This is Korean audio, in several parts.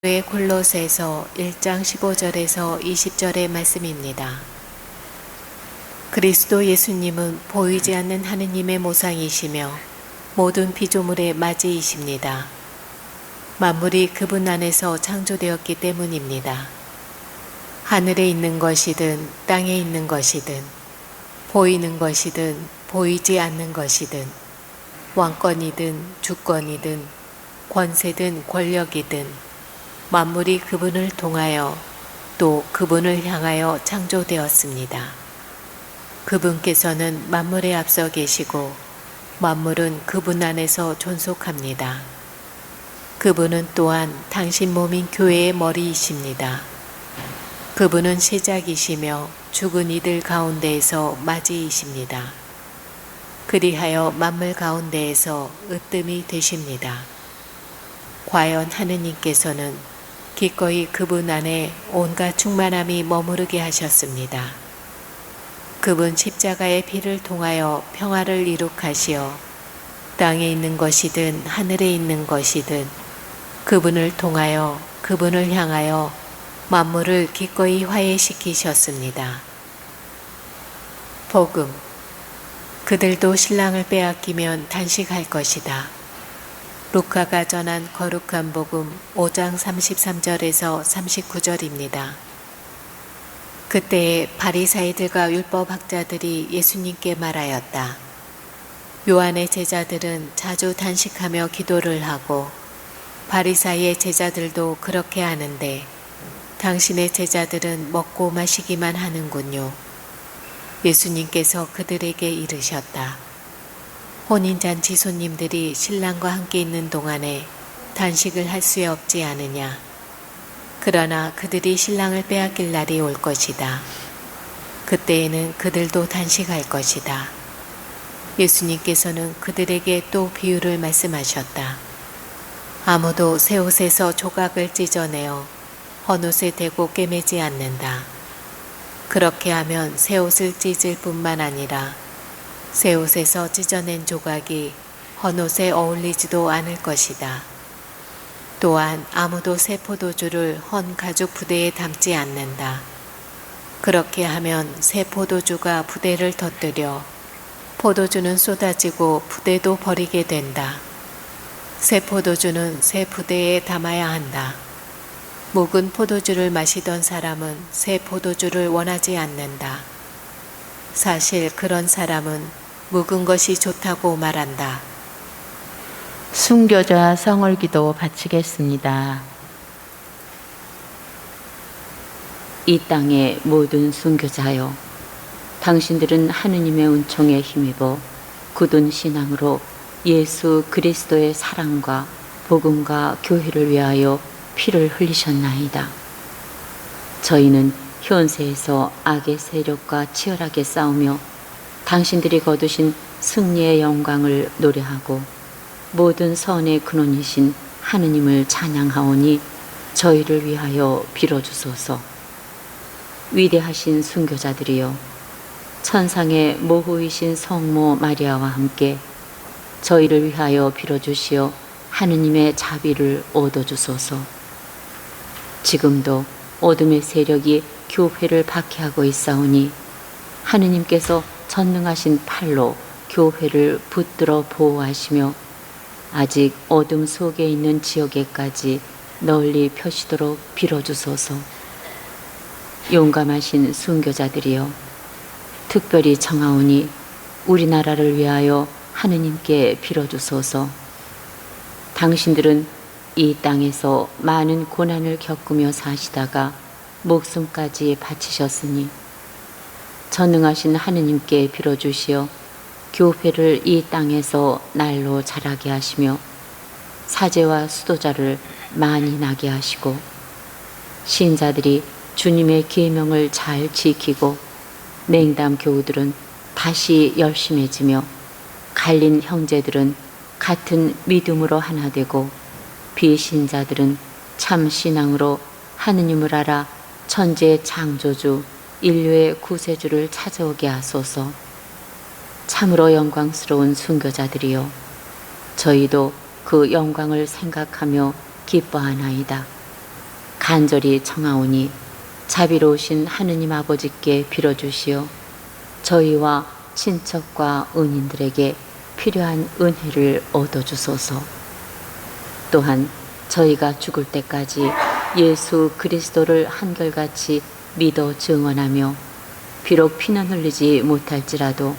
교회 골로새서 1장 15절에서 20절의 말씀입니다. 그리스도 예수님은 보이지 않는 하느님의 모상이시며 모든 피조물의 맞이이십니다. 만물이 그분 안에서 창조되었기 때문입니다. 하늘에 있는 것이든 땅에 있는 것이든 보이는 것이든 보이지 않는 것이든 왕권이든 주권이든 권세든 권력이든 만물이 그분을 통하여 또 그분을 향하여 창조되었습니다. 그분께서는 만물에 앞서 계시고 만물은 그분 안에서 존속합니다. 그분은 또한 당신 몸인 교회의 머리이십니다. 그분은 시작이시며 죽은 이들 가운데에서 맞이이십니다. 그리하여 만물 가운데에서 으뜸이 되십니다. 과연 하느님께서는 기꺼이 그분 안에 온갖 충만함이 머무르게 하셨습니다. 그분 십자가의 피를 통하여 평화를 이룩하시어 땅에 있는 것이든 하늘에 있는 것이든 그분을 통하여 그분을 향하여 만물을 기꺼이 화해시키셨습니다. 복음. 그들도 신랑을 빼앗기면 단식할 것이다. 루카가 전한 거룩한 복음 5장 33절에서 39절입니다. 그때에 바리사이들과 율법학자들이 예수님께 말하였다. 요한의 제자들은 자주 단식하며 기도를 하고 바리사이의 제자들도 그렇게 하는데 당신의 제자들은 먹고 마시기만 하는군요. 예수님께서 그들에게 이르셨다. 혼인잔치 손님들이 신랑과 함께 있는 동안에 단식을 할 수 없지 않으냐. 그러나 그들이 신랑을 빼앗길 날이 올 것이다. 그때에는 그들도 단식할 것이다. 예수님께서는 그들에게 또 비유를 말씀하셨다. 아무도 새 옷에서 조각을 찢어내어 헌옷에 대고 꿰매지 않는다. 그렇게 하면 새 옷을 찢을 뿐만 아니라 새 옷에서 찢어낸 조각이 헌옷에 어울리지도 않을 것이다. 또한 아무도 새 포도주를 헌 가죽 부대에 담지 않는다. 그렇게 하면 새 포도주가 부대를 터뜨려 포도주는 쏟아지고 부대도 버리게 된다. 새 포도주는 새 부대에 담아야 한다. 묵은 포도주를 마시던 사람은 새 포도주를 원하지 않는다. 사실 그런 사람은 묵은 것이 좋다고 말한다. 순교자 성월기도 바치겠습니다. 이 땅의 모든 순교자여, 당신들은 하느님의 은총에 힘입어 굳은 신앙으로 예수 그리스도의 사랑과 복음과 교회를 위하여 피를 흘리셨나이다. 저희는 현세에서 악의 세력과 치열하게 싸우며 당신들이 거두신 승리의 영광을 노래하고 모든 선의 근원이신 하느님을 찬양하오니 저희를 위하여 빌어주소서. 위대하신 순교자들이여, 천상의 모후이신 성모 마리아와 함께 저희를 위하여 빌어주시어 하느님의 자비를 얻어주소서. 지금도 어둠의 세력이 교회를 박해하고 있사오니 하느님께서 전능하신 팔로 교회를 붙들어 보호하시며 아직 어둠 속에 있는 지역에까지 널리 펴시도록 빌어주소서. 용감하신 순교자들이여, 특별히 청하오니 우리나라를 위하여 하느님께 빌어주소서. 당신들은 이 땅에서 많은 고난을 겪으며 사시다가 목숨까지 바치셨으니 전능하신 하느님께 빌어주시어 교회를 이 땅에서 날로 자라게 하시며 사제와 수도자를 많이 나게 하시고 신자들이 주님의 계명을 잘 지키고 냉담 교우들은 다시 열심해지며 갈린 형제들은 같은 믿음으로 하나 되고 비신자들은 참 신앙으로 하느님을 알아 천지의 창조주 인류의 구세주를 찾아오게 하소서. 참으로 영광스러운 순교자들이여, 저희도 그 영광을 생각하며 기뻐하나이다. 간절히 청하오니 자비로우신 하느님 아버지께 빌어주시어 저희와 친척과 은인들에게 필요한 은혜를 얻어주소서. 또한 저희가 죽을 때까지 예수 그리스도를 한결같이 믿어 증언하며 비록 피는 흘리지 못할지라도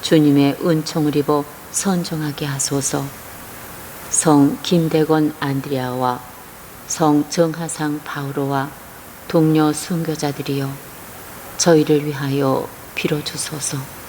주님의 은총을 입어 선종하게 하소서. 성 김대건 안드레아와 성 정하상 바오로와 동료 순교자들이여 저희를 위하여 빌어주소서.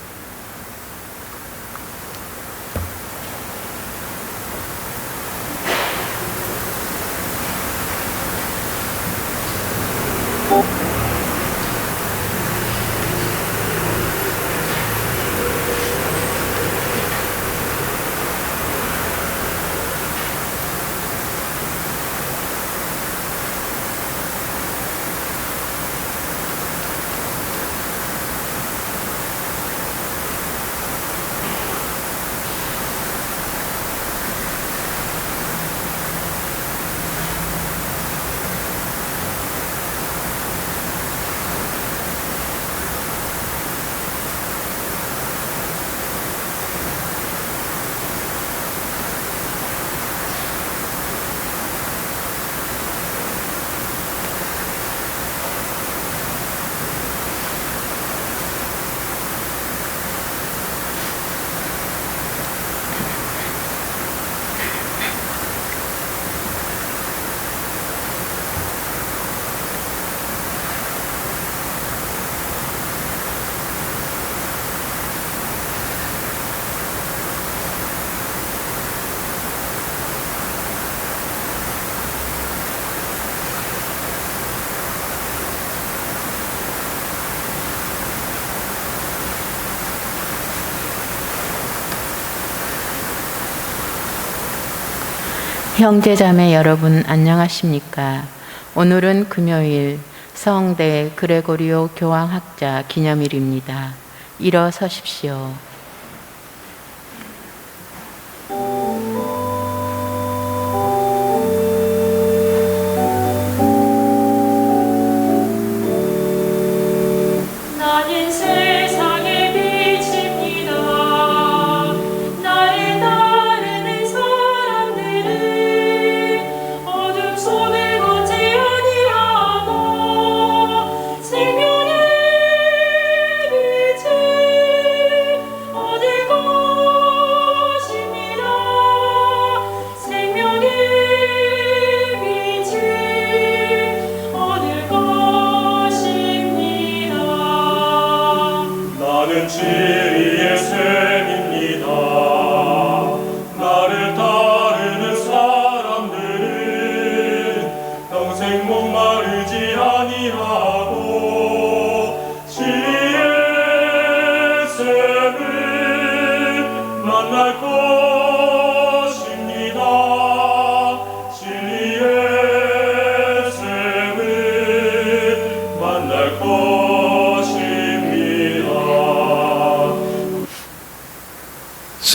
형제자매 여러분 안녕하십니까? 오늘은 금요일 성대 그레고리오 교황학자 기념일입니다. 일어서십시오.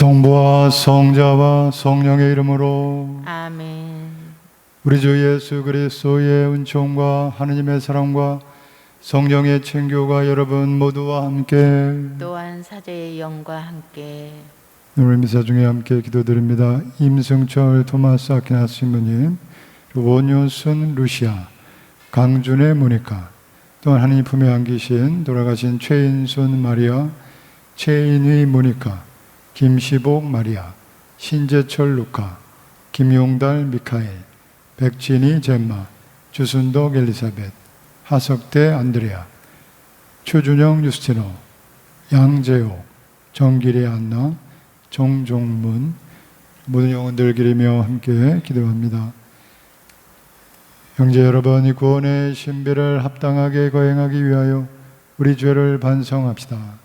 성부와 성자와 성령의 이름으로 아멘. 우리 주 예수 그리스도의 은총과 하느님의 사랑과 성령의 친교가 여러분 모두와 함께 또한 사제의 영과 함께 오늘 미사 중에 함께 기도드립니다. 임승철 토마스 아퀴나스 신부님, 원효순 루시아, 강준의 모니카, 또한 하느님 품에 안기신 돌아가신 최인순 마리아, 최인희 모니카, 김시복 마리아, 신재철 루카, 김용달 미카엘, 백진희 젬마, 주순덕 엘리사벳, 하석대 안드레아, 추준영 유스티노, 양재호, 정길이 안나, 정종문, 모든 영혼들 기리며 함께 기도합니다. 형제 여러분, 이 구원의 신비를 합당하게 거행하기 위하여 우리 죄를 반성합시다.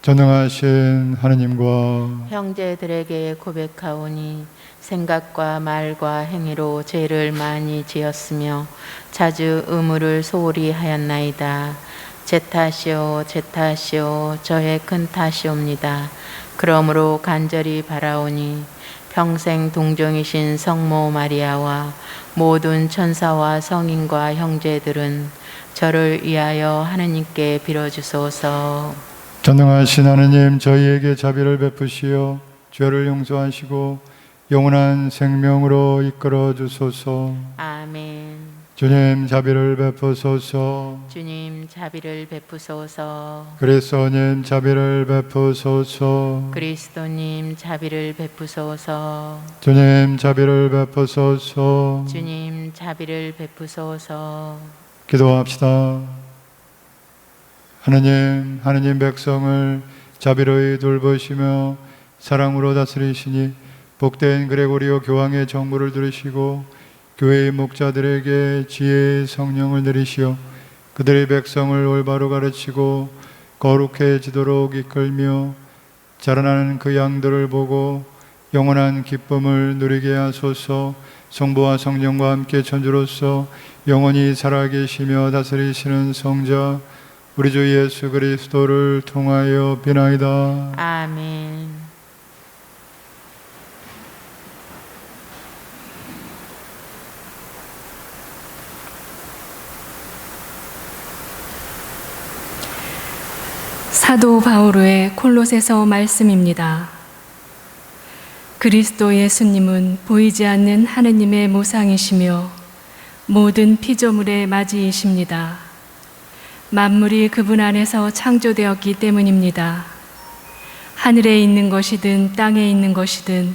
전능하신 하느님과 형제들에게 고백하오니 생각과 말과 행위로 죄를 많이 지었으며 자주 의무를 소홀히 하였나이다. 제 탓이요 제 탓이요 저의 큰 탓이옵니다. 그러므로 간절히 바라오니 평생 동정이신 성모 마리아와 모든 천사와 성인과 형제들은 저를 위하여 하느님께 빌어주소서. 전능하신 하느님, 저희에게 자비를 베푸시어 죄를 용서하시고 영원한 생명으로 이끌어 주소서. 아멘. 주님, 자비를 베푸소서. 주님 자비를 베푸소서. 그리스도님, 자비를 베푸소서. 그리스도님 자비를 베푸소서. 주님, 자비를 베푸소서. 주님 자비를 베푸소서. 기도합시다. 하느님 백성을 자비로이 돌보시며 사랑으로 다스리시니 복된 그레고리오 교황의 정부를 들으시고 교회의 목자들에게 지혜의 성령을 내리시어 그들의 백성을 올바로 가르치고 거룩해지도록 이끌며 자라나는 그 양들을 보고 영원한 기쁨을 누리게 하소서. 성부와 성령과 함께 천주로서 영원히 살아계시며 다스리시는 성자 우리 주 예수 그리스도를 통하여 비나이다. 아멘. 사도 바오로의 콜로새서 말씀입니다. 그리스도 예수님은 보이지 않는 하느님의 모상이시며 모든 피조물의 맞이이십니다. 만물이 그분 안에서 창조되었기 때문입니다. 하늘에 있는 것이든 땅에 있는 것이든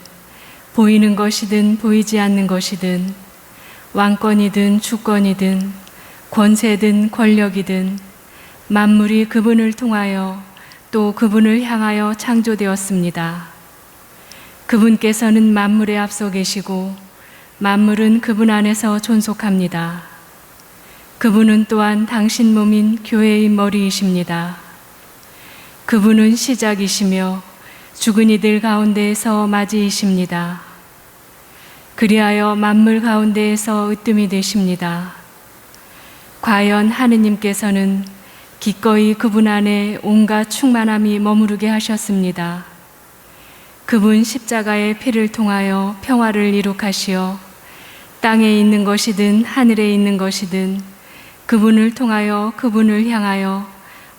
보이는 것이든 보이지 않는 것이든 왕권이든 주권이든 권세든 권력이든 만물이 그분을 통하여 또 그분을 향하여 창조되었습니다. 그분께서는 만물에 앞서 계시고 만물은 그분 안에서 존속합니다. 그분은 또한 당신 몸인 교회의 머리이십니다. 그분은 시작이시며 죽은 이들 가운데에서 맞이이십니다. 그리하여 만물 가운데에서 으뜸이 되십니다. 과연 하느님께서는 기꺼이 그분 안에 온갖 충만함이 머무르게 하셨습니다. 그분 십자가의 피를 통하여 평화를 이룩하시어 땅에 있는 것이든 하늘에 있는 것이든 그분을 통하여 그분을 향하여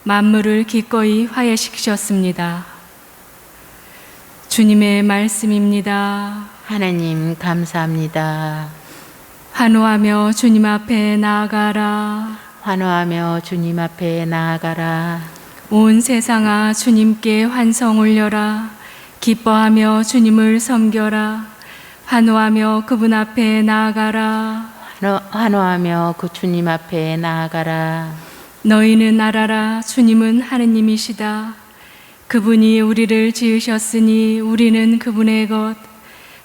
만물을 기꺼이 화해시키셨습니다. 주님의 말씀입니다. 하나님 감사합니다. 환호하며 주님 앞에 나아가라. 환호하며 주님 앞에 나아가라. 온 세상아 주님께 환성 올려라. 기뻐하며 주님을 섬겨라. 환호하며 그분 앞에 나아가라. 환호하며 그 주님 앞에 나아가라. 너희는 알아라. 주님은 하느님이시다. 그분이 우리를 지으셨으니 우리는 그분의 것,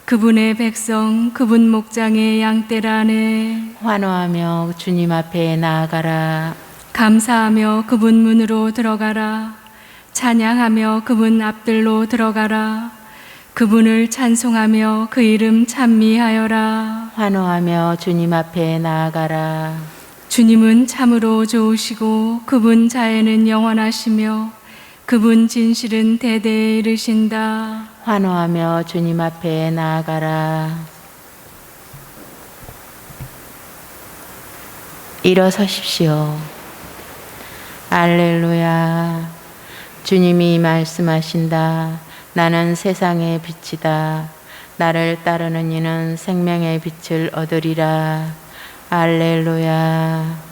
그분의 백성, 그분 목장의 양떼라네. 환호하며 주님 앞에 나아가라. 감사하며 그분 문으로 들어가라. 찬양하며 그분 앞들로 들어가라. 그분을 찬송하며 그 이름 찬미하여라. 환호하며 주님 앞에 나아가라. 주님은 참으로 좋으시고 그분 자애는 영원하시며 그분 진실은 대대에 이르신다. 환호하며 주님 앞에 나아가라. 일어서십시오. 알렐루야. 주님이 말씀하신다. 나는 세상의 빛이다. 나를 따르는 이는 생명의 빛을 얻으리라. 알렐루야.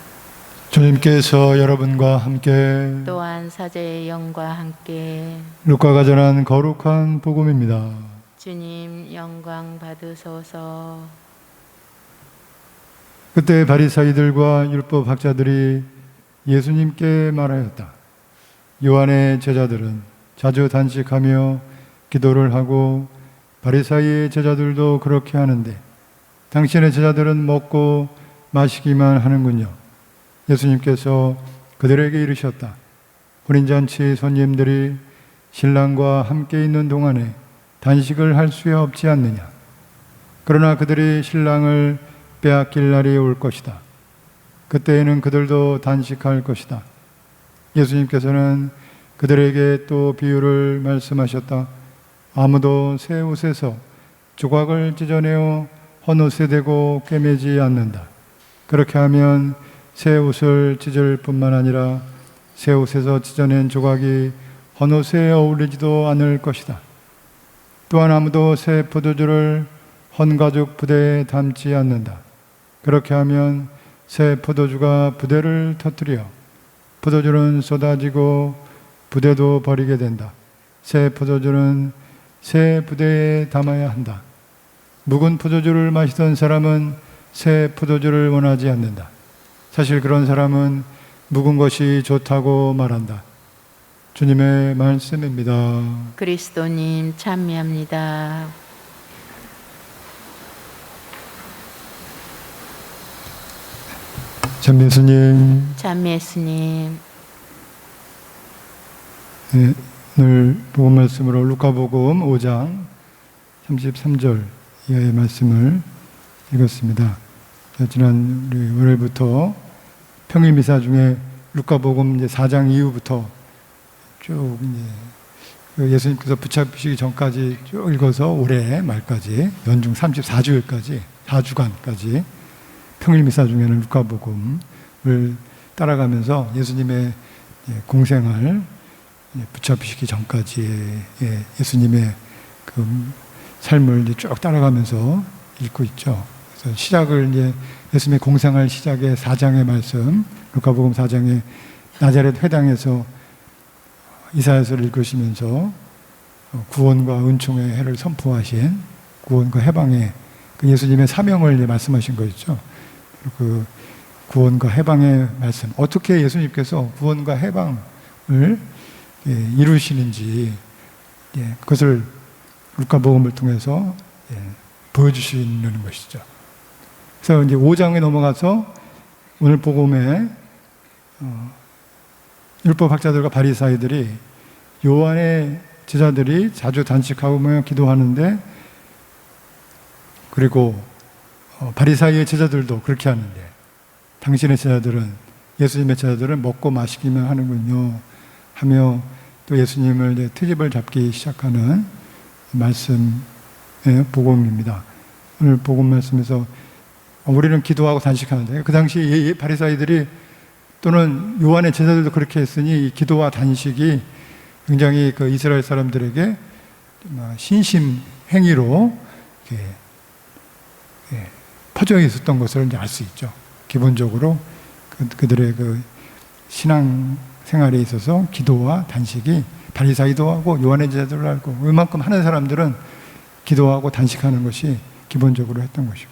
주님께서 여러분과 함께 또한 사제의 영과 함께 루카가 전한 거룩한 복음입니다. 주님 영광 받으소서. 그때 바리사이들과 율법학자들이 예수님께 말하였다. 요한의 제자들은 자주 단식하며 기도를 하고 바리사이의 제자들도 그렇게 하는데 당신의 제자들은 먹고 마시기만 하는군요. 예수님께서 그들에게 이르셨다. 혼인잔치 손님들이 신랑과 함께 있는 동안에 단식을 할 수 없지 않느냐. 그러나 그들이 신랑을 빼앗길 날이 올 것이다. 그때에는 그들도 단식할 것이다. 예수님께서는 그들에게 또 비유를 말씀하셨다. 아무도 새 옷에서 조각을 찢어내어 헌옷에 대고 꿰매지 않는다. 그렇게 하면 새 옷을 찢을 뿐만 아니라 새 옷에서 찢어낸 조각이 헌옷에 어울리지도 않을 것이다. 또한 아무도 새 포도주를 헌가죽 부대에 담지 않는다. 그렇게 하면 새 포도주가 부대를 터뜨려 포도주는 쏟아지고 부대도 버리게 된다. 새 포도주는 새 부대에 담아야 한다. 묵은 포도주를 마시던 사람은 새 포도주를 원하지 않는다. 사실 그런 사람은 묵은 것이 좋다고 말한다. 주님의 말씀입니다. 그리스도님 찬미합니다. 참 예수님, 찬미 예수님. 네, 오늘 복음 말씀으로 루카복음 5장 33절 이하의 말씀을 읽었습니다. 지난 우리 월요일부터 평일 미사 중에 루카복음 4장 이후부터 쭉 이제 예수님께서 붙잡히시기 전까지 쭉 읽어서 올해 말까지 연중 34주일까지 4주간까지 평일 미사 중에는 루카복음을 따라가면서 예수님의 공생을 붙잡히시기 전까지의 예수님의 그 삶을 이제 쭉 따라가면서 읽고 있죠. 그래서 시작을 이제 예수님의 공생활 시작의 4장의 말씀, 루카복음 4장의 나자렛 회당에서 이사야서를 읽으시면서 구원과 은총의 해를 선포하신 구원과 해방의 그 예수님의 사명을 이제 말씀하신 거였죠. 그 구원과 해방의 말씀, 어떻게 예수님께서 구원과 해방을 이루시는지 그것을 루카복음을 통해서 보여주시는 것이죠. 그래서 이제 5장에 넘어가서 오늘 복음에 율법학자들과 바리사이들이 요한의 제자들이 자주 단식하며 기도하는데, 그리고 바리사이의 제자들도 그렇게 하는데 당신의 제자들은, 예수님의 제자들은 먹고 마시기만 하는군요 하며 또 예수님을 이제 트집을 잡기 시작하는 말씀의 복음입니다. 오늘 복음 말씀에서 우리는 기도하고 단식하는데, 그 당시 바리사이들이 또는 요한의 제자들도 그렇게 했으니 이 기도와 단식이 굉장히 그 이스라엘 사람들에게 신심 행위로 퍼져 있었던 것을 이제 알 수 있죠. 기본적으로 그들의 그 신앙 생활에 있어서 기도와 단식이, 바리사이도 하고 요한의 제자들도 하고 웬만큼 하는 사람들은 기도하고 단식하는 것이 기본적으로 했던 것이고,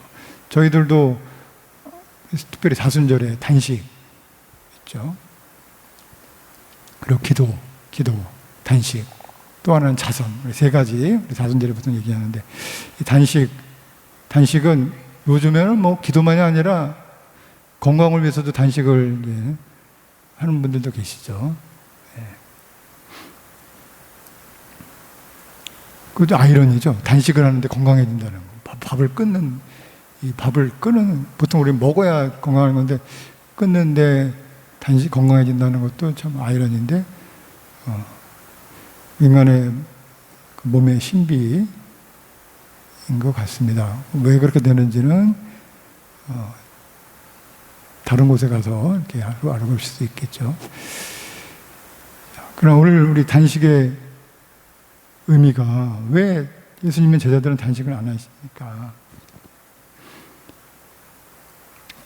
저희들도 특별히 사순절에 단식 있죠. 그리고 기도, 단식, 또 하나는 자선, 세 가지 우리 사순절에 보통 얘기하는데, 이 단식은 요즘에는 뭐 기도만이 아니라 건강을 위해서도 단식을 하는 분들도 계시죠. 그것도 아이러니죠. 단식을 하는데 건강해진다는 거. 밥을 끊는, 보통 우리 먹어야 건강한 건데 끊는데 단식 건강해진다는 것도 참 아이러니인데, 인간의 그 몸의 신비인 것 같습니다. 왜 그렇게 되는지는 다른 곳에 가서 이렇게 알아볼 수 있겠죠. 그러나 오늘 우리 단식의 의미가, 왜 예수님의 제자들은 단식을 안 하십니까?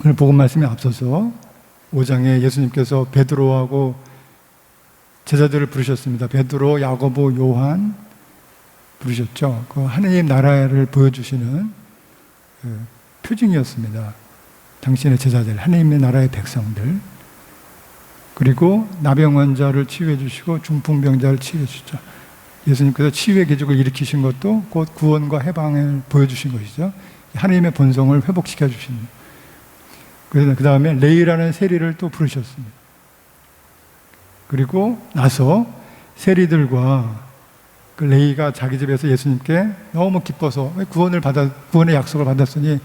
오늘 복음 말씀에 앞서서 5장에 예수님께서 베드로하고 제자들을 부르셨습니다. 베드로, 야고보, 요한 부르셨죠. 그 하느님 나라를 보여주시는 그 표징이었습니다. 당신의 제자들, 하느님의 나라의 백성들. 그리고 나병 환자를 치유해 주시고 중풍병자를 치유해 주셨죠. 예수님께서 치유의 기적을 일으키신 것도 곧 구원과 해방을 보여주신 것이죠. 하느님의 본성을 회복시켜 주신. 그래서 그 다음에 레이라는 세리를 또 부르셨습니다. 그리고 나서 세리들과 그 레이가 자기 집에서 예수님께 너무 기뻐서, 구원의 약속을 받았으니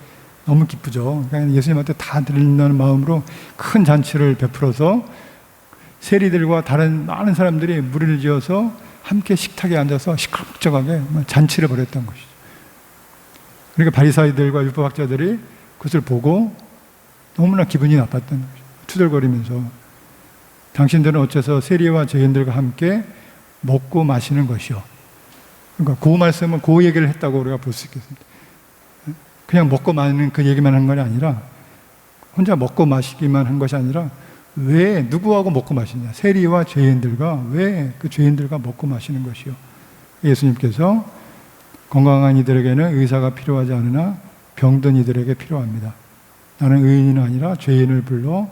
너무 기쁘죠. 그러니까 예수님한테 다 드린다는 마음으로 큰 잔치를 베풀어서 세리들과 다른 많은 사람들이 무리를 지어서 함께 식탁에 앉아서 시끌벅적하게 잔치를 벌였던 것이죠. 그러니까 바리사이들과 율법학자들이 그것을 보고 너무나 기분이 나빴던 거죠. 투덜거리면서 당신들은 어째서 세리와 죄인들과 함께 먹고 마시는 것이요. 그러니까 그 말씀은 그 얘기를 했다고 우리가 볼 수 있겠습니다. 그냥 먹고 마시는 그 얘기만 한 건 아니라 혼자 먹고 마시기만 한 것이 아니라 왜 누구하고 먹고 마시냐. 세리와 죄인들과 왜 그 죄인들과 먹고 마시는 것이요. 예수님께서 건강한 이들에게는 의사가 필요하지 않으나 병든 이들에게 필요합니다. 나는 의인이 아니라 죄인을 불러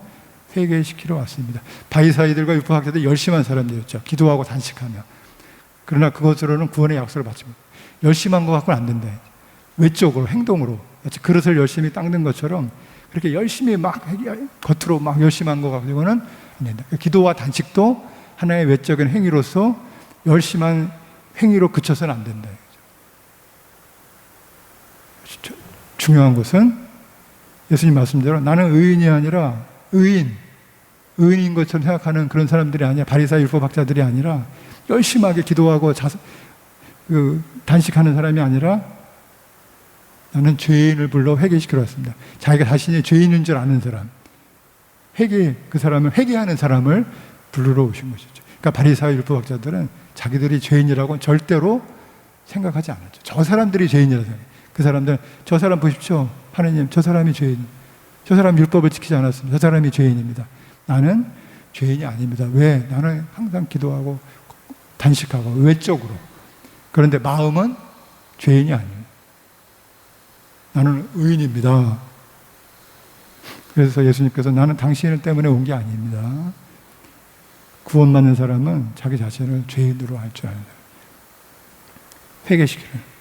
회개시키러 왔습니다. 바리사이들과 율법학자들 열심한 사람들이었죠. 기도하고 단식하며. 그러나 그것으로는 구원의 약속을 받지 못해요. 열심한 것 갖고는 안 된다. 외적으로, 행동으로. 그릇을 열심히 닦는 것처럼 그렇게 열심히 막 겉으로 막 열심한 것 가지고는 안 된다. 기도와 단식도 하나의 외적인 행위로서 열심한 행위로 그쳐서는 안 된다. 중요한 것은 예수님 말씀대로 나는 의인이 아니라 의인인 것처럼 생각하는 그런 사람들이 아니라 바리사이 율법학자들이 아니라 열심하게 기도하고 단식하는 사람이 아니라 나는 죄인을 불러 회개시키러 왔습니다. 자기가 자신이 죄인인 줄 아는 사람, 그 사람을 회개하는 사람을 부르러 오신 것이죠. 그러니까 바리사이 율법학자들은 자기들이 죄인이라고 절대로 생각하지 않았죠. 저 사람들이 죄인이라고 생각해요. 그 사람들은 저 사람 보십시오. 하느님, 저 사람이 죄인. 저 사람 율법을 지키지 않았습니다. 저 사람이 죄인입니다. 나는 죄인이 아닙니다. 왜? 나는 항상 기도하고 단식하고 외적으로. 그런데 마음은 죄인이 아닙니다. 나는 의인입니다. 그래서 예수님께서 나는 당신 때문에 온 게 아닙니다. 구원받는 사람은 자기 자신을 죄인으로 할 줄 아는 사람. 회개시키는.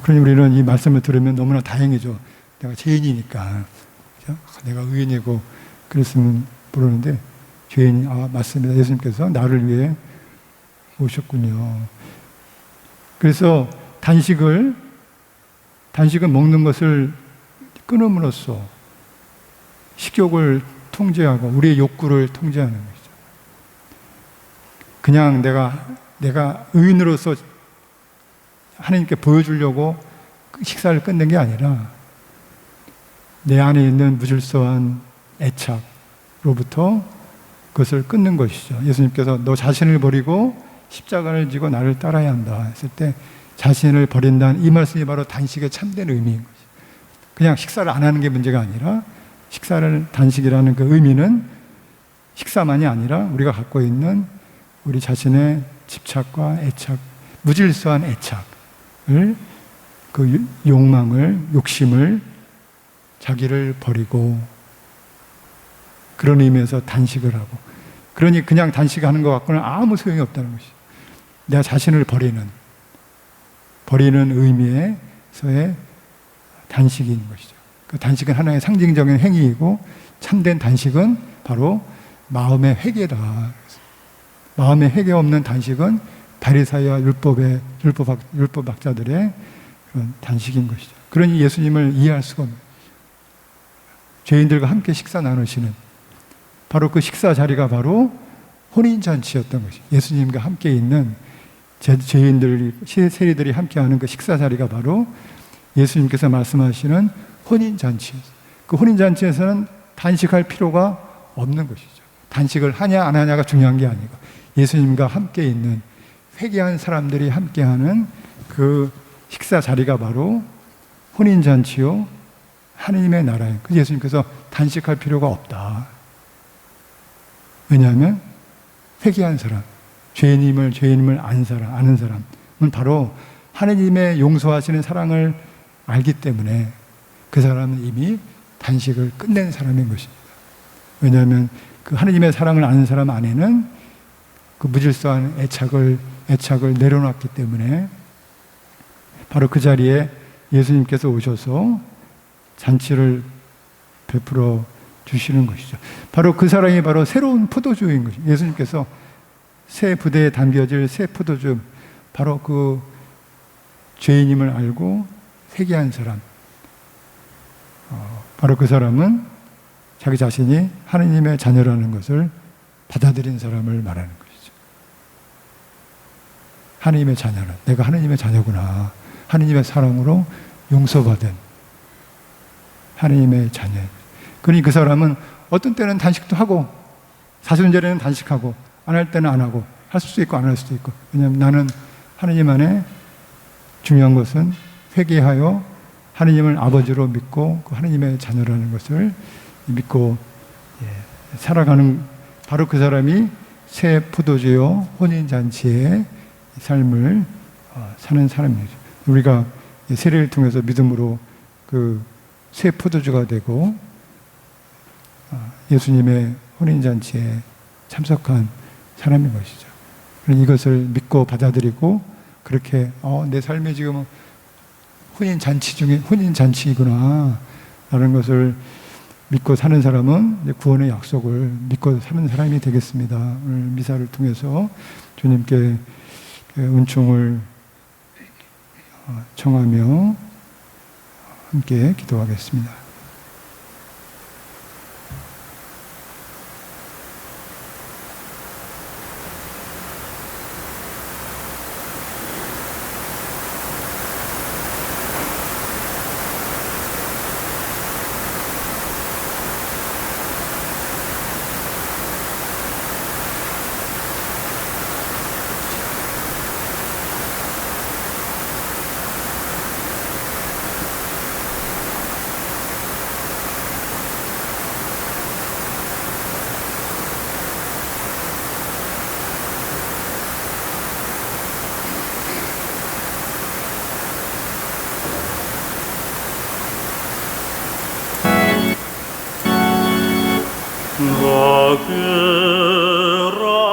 그러니 우리는 이 말씀을 들으면 너무나 다행이죠. 내가 죄인이니까. 그죠? 내가 의인이고 그랬으면 모르는데 죄인이 맞습니다. 예수님께서 나를 위해 오셨군요. 그래서 단식은 먹는 것을 끊음으로써 식욕을 통제하고 우리의 욕구를 통제하는 것이죠. 그냥 내가 의인으로서 하나님께 보여주려고 식사를 끊는 게 아니라 내 안에 있는 무질서한 애착로부터 그것을 끊는 것이죠. 예수님께서 너 자신을 버리고 십자가를 지고 나를 따라야 한다 했을 때 자신을 버린다는 이 말씀이 바로 단식의 참된 의미인 거죠. 그냥 식사를 안 하는 게 문제가 아니라 단식이라는 그 의미는 식사만이 아니라 우리가 갖고 있는 우리 자신의 집착과 애착, 무질서한 애착을, 그 욕망을, 욕심을, 자기를 버리고 그런 의미에서 단식을 하고, 그러니 그냥 단식하는 것 갖고는 아무 소용이 없다는 것이죠. 내가 자신을 버리는 의미에서의 단식인 것이죠. 그 단식은 하나의 상징적인 행위이고 참된 단식은 바로 마음의 회개다. 마음의 회개 없는 단식은 바리사이와 율법학자들의 그런 단식인 것이죠. 그러니 예수님을 이해할 수가 없는, 죄인들과 함께 식사 나누시는 바로 그 식사 자리가 바로 혼인잔치였던 것이, 예수님과 함께 있는 세리들이 함께하는 그 식사 자리가 바로 예수님께서 말씀하시는 혼인잔치였어요. 그 혼인잔치에서는 단식할 필요가 없는 것이죠. 단식을 하냐 안 하냐가 중요한 게 아니고 예수님과 함께 있는 회개한 사람들이 함께하는 그 식사 자리가 바로 혼인잔치요 하느님의 나라예요. 그래서 예수님께서 단식할 필요가 없다. 왜냐하면 회개한 사람, 죄인임을 아는 사람은 바로 하느님의 용서하시는 사랑을 알기 때문에 그 사람은 이미 단식을 끝낸 사람인 것입니다. 왜냐하면 그 하느님의 사랑을 아는 사람 안에는 그 무질서한 애착을 내려놨기 때문에 바로 그 자리에 예수님께서 오셔서 잔치를 베풀어 주시는 것이죠. 바로 그 사랑이 바로 새로운 포도주인 것이죠. 예수님께서 새 부대에 담겨질 새 포도주, 바로 그 죄인임을 알고 회개한 사람, 바로 그 사람은 자기 자신이 하느님의 자녀라는 것을 받아들인 사람을 말하는 것이죠. 하느님의 자녀는, 내가 하느님의 자녀구나. 하느님의 사랑으로 용서받은 하느님의 자녀. 그러니 그 사람은 어떤 때는 단식도 하고 사순절에는 단식하고 안 할 때는 안 하고 할 수도 있고 안 할 수도 있고. 왜냐하면 나는 하느님 안에 중요한 것은 회개하여 하느님을 아버지로 믿고 그 하느님의 자녀라는 것을 믿고 살아가는 바로 그 사람이 새 포도주요 혼인잔치의 삶을 사는 사람이죠. 우리가 세례를 통해서 믿음으로 그 새 포도주가 되고 예수님의 혼인잔치에 참석한 사람인 것이죠. 이것을 믿고 받아들이고 그렇게 내 삶이 지금 혼인잔치 중에 혼인잔치이구나 라는 것을 믿고 사는 사람은 구원의 약속을 믿고 사는 사람이 되겠습니다. 오늘 미사를 통해서 주님께 은총을 청하며 함께 기도하겠습니다.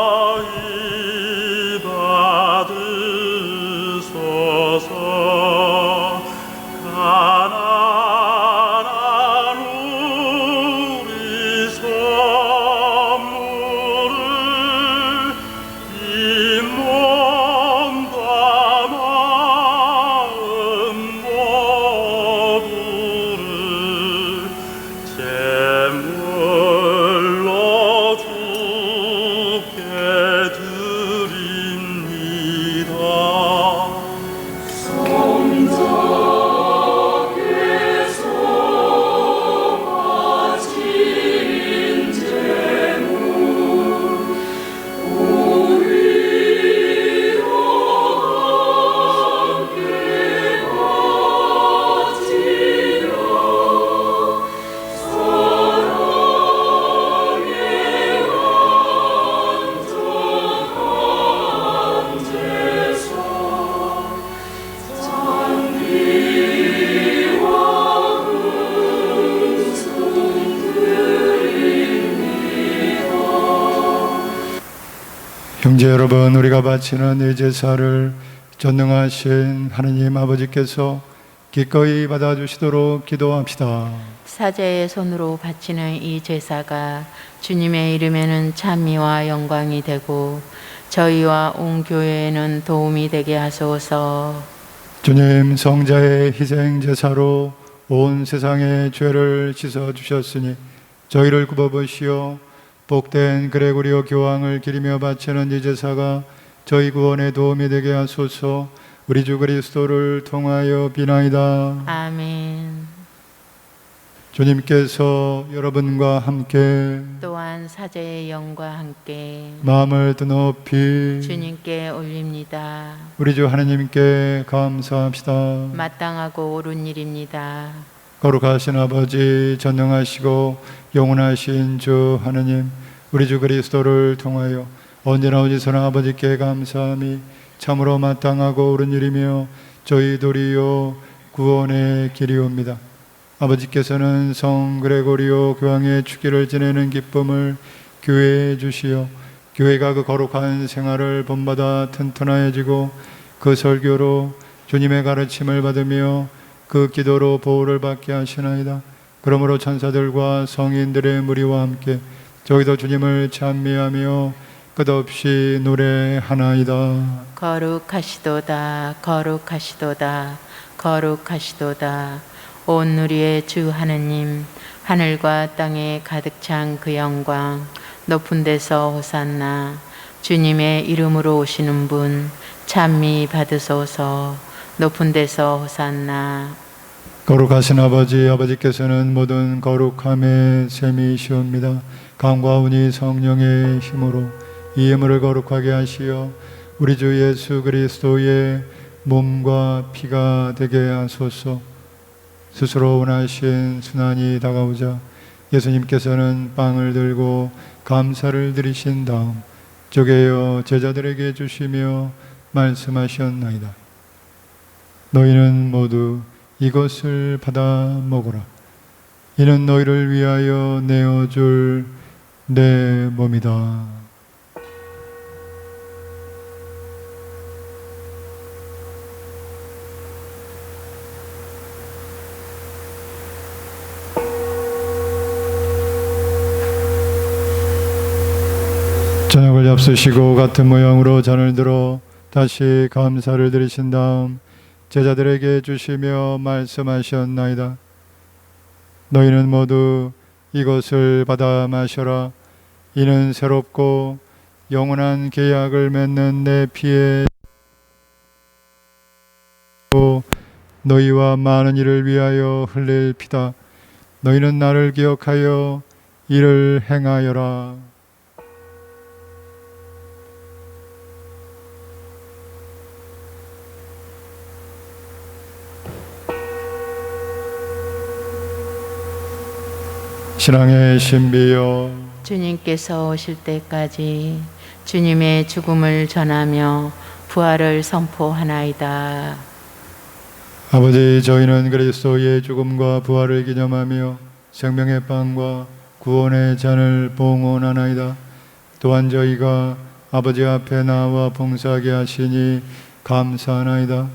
너그러이 받으소서. 가난한 우리 선물을 이 몸과 마음 모두를 제물로 주께 드립니다. 형제 여러분, 우리가 바치는 이 제사를 전능하신 하느님 아버지께서 기꺼이 받아주시도록 기도합시다. 사제의 손으로 바치는 이 제사가 주님의 이름에는 찬미와 영광이 되고 저희와 온 교회에는 도움이 되게 하소서. 주님, 성자의 희생 제사로 온 세상의 죄를 씻어 주셨으니 저희를 굽어보시어 복된 그레고리오 교황을 기리며 바치는 이 제사가 저희 구원에 도움이 되게 하소서. 우리 주 그리스도를 통하여 비나이다. 아멘. 주님께서 여러분과 함께 또한 사제의 영과 함께 마음을 드높이 주님께 올립니다. 우리 주 하나님께 감사합시다. 마땅하고 옳은 일입니다. 거룩하신 아버지, 전능하시고 영원하신 주 하나님, 우리 주 그리스도를 통하여 언제나 어디서나 아버지께 감사함이 참으로 마땅하고 옳은 일이며 저희 도리요 구원의 길이옵니다. 아버지께서는 성 그레고리오 교황의 축기를 지내는 기쁨을 교회에 주시어 교회가 그 거룩한 생활을 본받아 튼튼해지고 그 설교로 주님의 가르침을 받으며 그 기도로 보호를 받게 하시나이다. 그러므로 천사들과 성인들의 무리와 함께 저희도 주님을 찬미하며 끝없이 노래하나이다. 거룩하시도다, 거룩하시도다, 거룩하시도다. 온 누리의 주 하느님, 하늘과 땅에 가득 찬 그 영광, 높은 데서 호산나. 주님의 이름으로 오시는 분 찬미 받으소서. 높은 데서 호산나. 거룩하신 아버지, 아버지께서는 모든 거룩함의 셈이시옵니다. 강과 운이 성령의 힘으로 이 예물을 거룩하게 하시어 우리 주 예수 그리스도의 몸과 피가 되게 하소서. 스스로 원하신 순환이 다가오자 예수님께서는 빵을 들고 감사를 드리신 다음 쪼개어 제자들에게 주시며 말씀하셨나이다. 너희는 모두 이것을 받아 먹어라. 이는 너희를 위하여 내어줄 내 몸이다. 저녁을 잡수시고 같은 모양으로 잔을 들어 다시 감사를 드리신 다음 제자들에게 주시며 말씀하셨나이다. 너희는 모두 이것을 받아 마셔라. 이는 새롭고 영원한 계약을 맺는 내 피에 너희와 많은 이를 위하여 흘릴 피다. 너희는 나를 기억하여 이를 행하여라. 신앙의 신비여, 주님께서 오실 때까지 주님의 죽음을 전하며 부활을 선포하나이다. 아버지, 저희는 그리스도의 죽음과 부활을 기념하며 생명의 빵과 구원의 잔을 봉헌하나이다. 또한 저희가 아버지 앞에 나와 봉사하게 하시니 감사하나이다.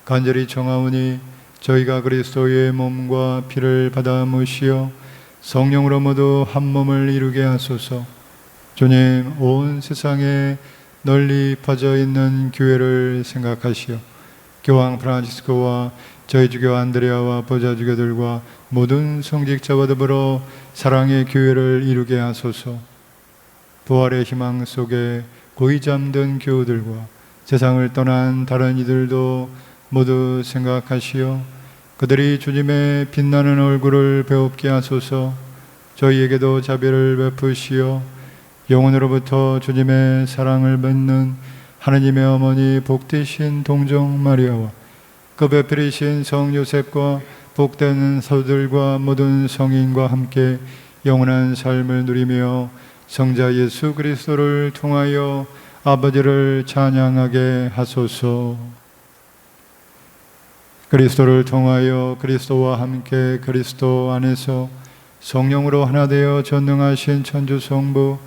간절히 청하오니 저희가 그리스도의 몸과 피를 받아 모시어 성령으로 모두 한 몸을 이루게 하소서. 주님, 온 세상에 널리 퍼져 있는 교회를 생각하시어 교황 프란치스코와 저희 주교 안드레아와 보좌 주교들과 모든 성직자와 더불어 사랑의 교회를 이루게 하소서. 부활의 희망 속에 고이 잠든 교우들과 세상을 떠난 다른 이들도 모두 생각하시어 그들이 주님의 빛나는 얼굴을 배웁게 하소서. 저희에게도 자비를 베푸시어 영혼으로부터 주님의 사랑을 맺는 하느님의 어머니 복되신 동정 마리아와 그 배필이신 성 요셉과 복된 사도들과 모든 성인과 함께 영원한 삶을 누리며 성자 예수 그리스도를 통하여 아버지를 찬양하게 하소서. 그리스도를 통하여 그리스도와 함께 그리스도 안에서 성령으로 하나 되어 전능하신 천주 성부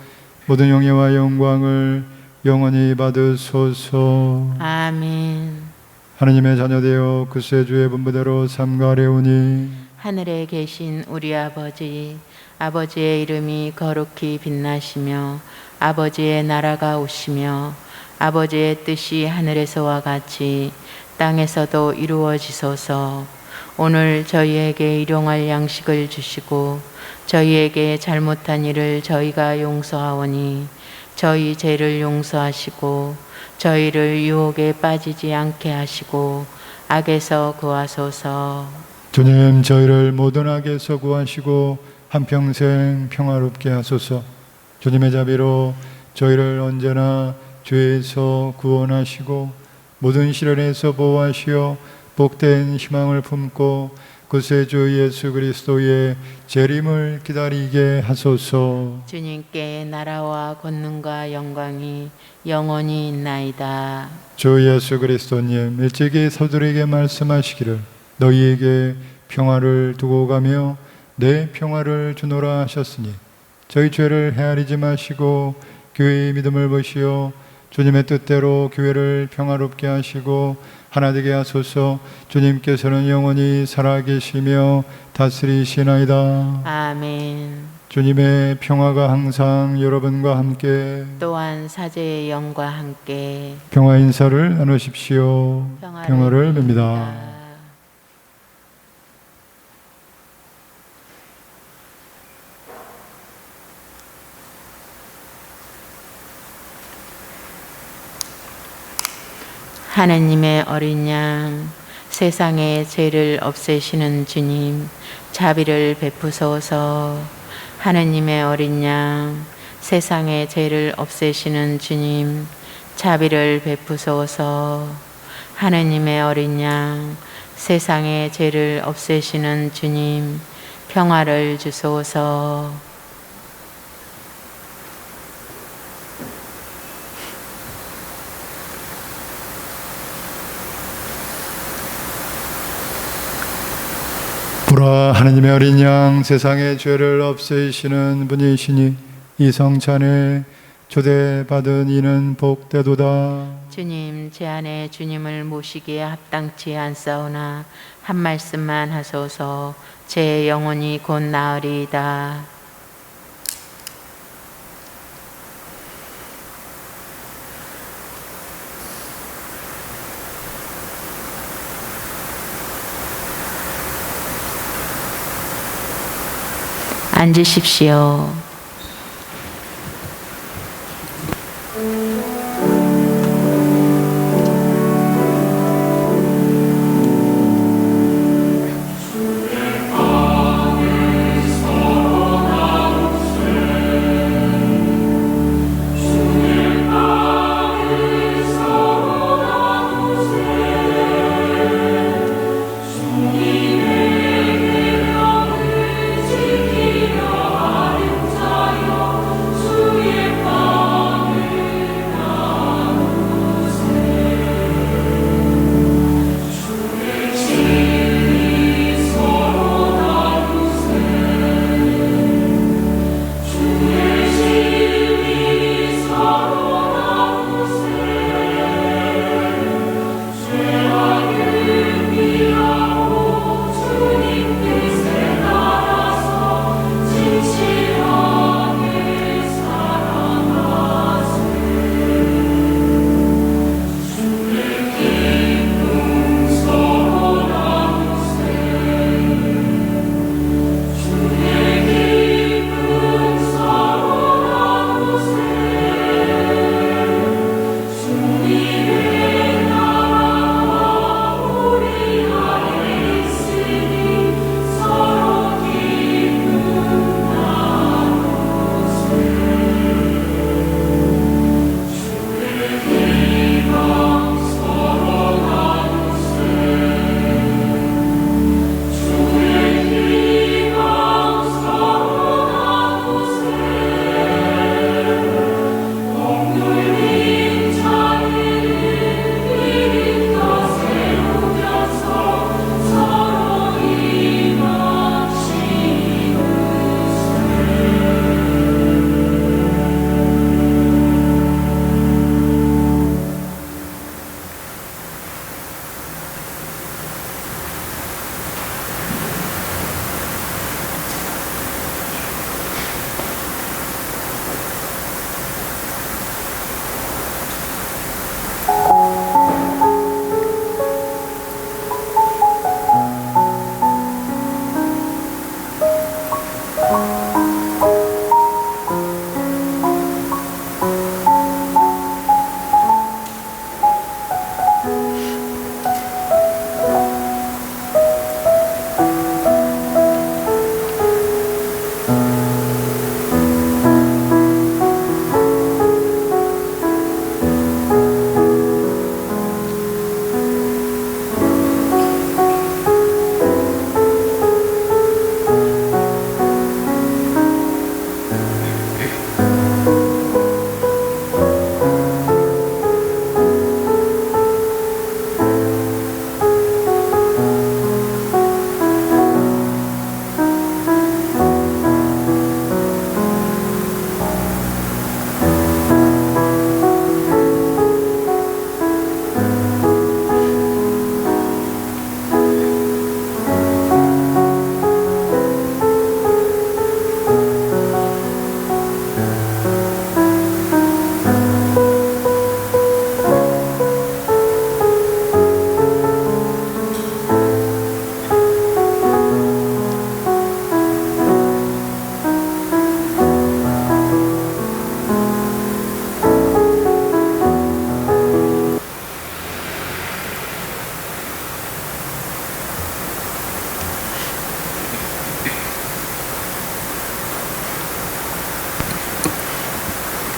모든 영예와 영광을 영원히 받으소서. 아멘. 하느님의 자녀되어 구세주의 분부대로 삼가래오니 하늘에 계신 우리 아버지, 아버지의 이름이 거룩히 빛나시며 아버지의 나라가 오시며 아버지의 뜻이 하늘에서와 같이 땅에서도 이루어지소서. 오늘 저희에게 일용할 양식을 주시고 저희에게 잘못한 일을 저희가 용서하오니 저희 죄를 용서하시고 저희를 유혹에 빠지지 않게 하시고 악에서 구하소서. 주님, 저희를 모든 악에서 구하시고 한평생 평화롭게 하소서. 주님의 자비로 저희를 언제나 죄에서 구원하시고 모든 시련에서 보호하시어 복된 희망을 품고 구세주 예수 그리스도의 재림을 기다리게 하소서. 주님께 나라와 권능과 영광이 영원히 있나이다. 주 예수 그리스도님, 일찍이 서두르게 말씀하시기를 너희에게 평화를 두고 가며 내 평화를 주노라 하셨으니 저희 죄를 헤아리지 마시고 교회의 믿음을 보시어 주님의 뜻대로 교회를 평화롭게 하시고 하나 되게 하소서. 주님께서는 영원히 살아계시며 다스리시나이다. 아멘. 주님의 평화가 항상 여러분과 함께 또한 사제의 영과 함께 평화 인사를 나누십시오. 평화를 빕니다. 하느님의 어린 양 세상의 죄를 없애시는 주님, 자비를 베푸소서. 하느님의 어린 양, 세상의 죄를 없애시는 주님, 자비를 베푸소서. 하느님의 어린 양, 세상의 죄를 없애시는 주님, 평화를 주소서. 보라, 하느님의 어린 양, 세상의 죄를 없애시는 분이시니 이 성찬에 초대받은 이는 복되도다. 주님, 제 안에 주님을 모시기에 합당치 않사오나 한 말씀만 하소서. 제 영혼이 곧 나으리이다. 앉으십시오.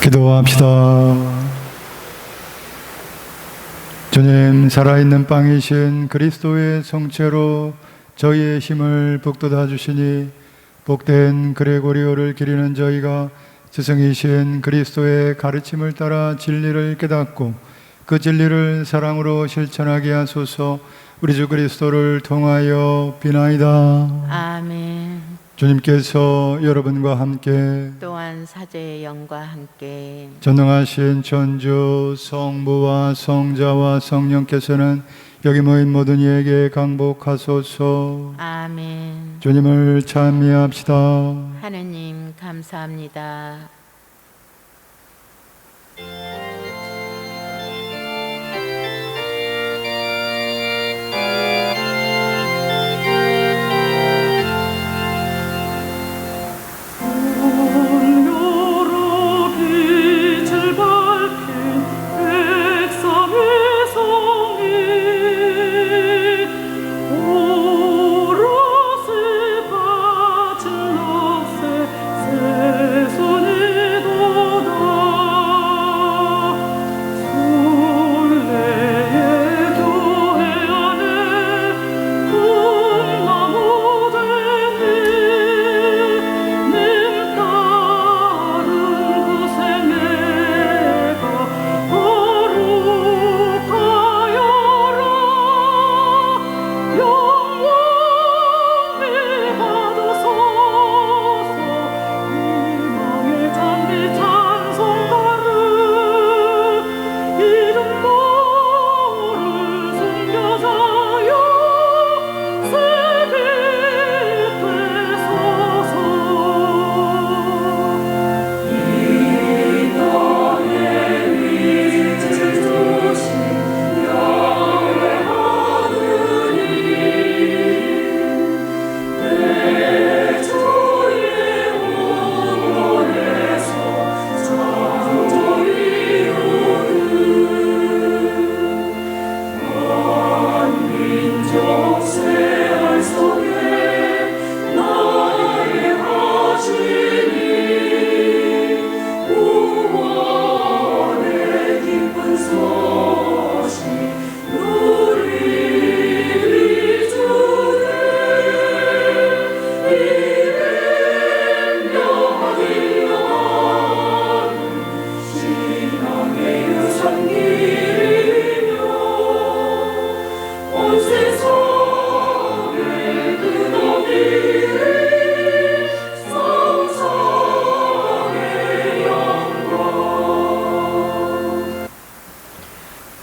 기도합시다. 주님, 살아있는 빵이신 그리스도의 성체로 저희의 힘을 북돋아 주시니 복된 그레고리오를 기리는 저희가 스승이신 그리스도의 가르침을 따라 진리를 깨닫고 그 진리를 사랑으로 실천하게 하소서. 우리 주 그리스도를 통하여 비나이다. 아멘. 주님께서 여러분과 함께 또한 사제의 영과 함께 전능하신 천주 성부와 성자와 성령께서는 여기 모인 모든 이에게 강복하소서. 아멘. 주님을 찬미합시다. 하느님 감사합니다.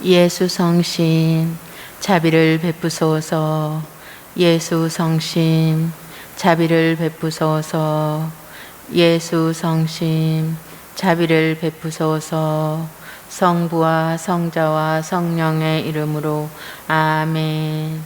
예수 성심 자비를 베푸소서. 예수 성심 자비를 베푸소서. 예수 성심 자비를 베푸소서. 성부와 성자와 성령의 이름으로 아멘.